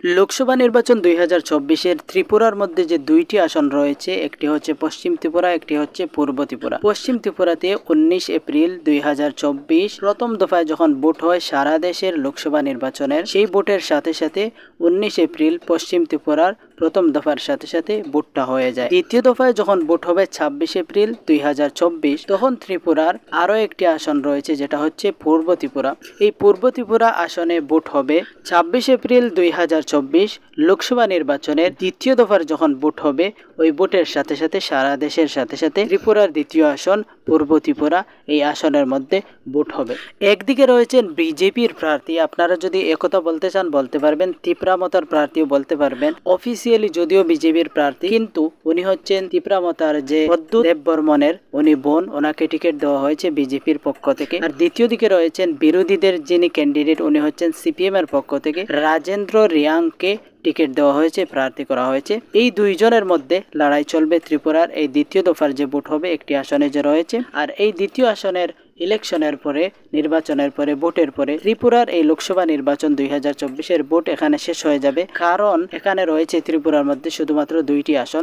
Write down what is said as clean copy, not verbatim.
লোকসভা নির্বাচন 2024-এর ত্রিপুরার মধ্যে যে দুইটি আসন রয়েছে, একটি হচ্ছে পশ্চিম ত্রিপুরা, একটি হচ্ছে পূর্ব ত্রিপুরা। পশ্চিম ত্রিপুরাতে 19 এপ্রিল 2024 প্রথম দফায় যখন ভোট হয় সারা দেশের লোকসভা নির্বাচনের, সেই ভোটের সাথে সাথে 19 এপ্রিল পশ্চিম ত্রিপুরার প্রথম দফার সাথে সাথে ভোটটা হয়ে যায়। দ্বিতীয় দফায় যখন ভোট হবে 26 এপ্রিল 2024, তখন ত্রিপুরার আরও একটি আসন রয়েছে যেটা হচ্ছে পূর্ব ত্রিপুরা। এই পূর্ব ত্রিপুরা আসনে ভোট হবে 26 এপ্রিল 2024 লোকসভা নির্বাচনের দ্বিতীয় দফার যখন ভোট হবে, ওই ভোটের সাথে সাথে সারা দেশের সাথে সাথে ত্রিপুরার দ্বিতীয় আসন পূর্ব ত্রিপুরা, এই আসনের মধ্যে ভোট হবে। একদিকে রয়েছেন বিজেপির প্রার্থী, আপনারা যদি একথা বলতে চান বলতে পারবেন, ত্রিপুরামতার প্রার্থীও বলতে পারবেন। অফিসিয়ালি যদিও বিজেপির প্রার্থী, কিন্তু উনি হচ্ছেন ত্রিপুরামতার যে প্রদ্যুৎ দেববর্মনের উনি বোন, ওনাকে টিকিট দেওয়া হয়েছে বিজেপির পক্ষ থেকে। আর দ্বিতীয় দিকে রয়েছেন বিরোধীদের যিনি ক্যান্ডিডেট, উনি হচ্ছেন সিপিএম এর পক্ষ থেকে রাজেন্দ্র রিয়াংকে টিকিট দেওয়া হয়েছে, প্রার্থী করা হয়েছে। এই দুইজনের মধ্যে লড়াই চলবে ত্রিপুরার এই দ্বিতীয় দফার যে ভোট হবে একটি আসনে যে রয়েছে। আর এই দ্বিতীয় আসনের ইলেকশনের পরে, নির্বাচনের পরে, ভোটের পরে ত্রিপুরার এই লোকসভা নির্বাচন 2024-এর ভোট এখানে শেষ হয়ে যাবে, কারণ এখানে রয়েছে ত্রিপুরার মধ্যে শুধুমাত্র দুইটি আসন।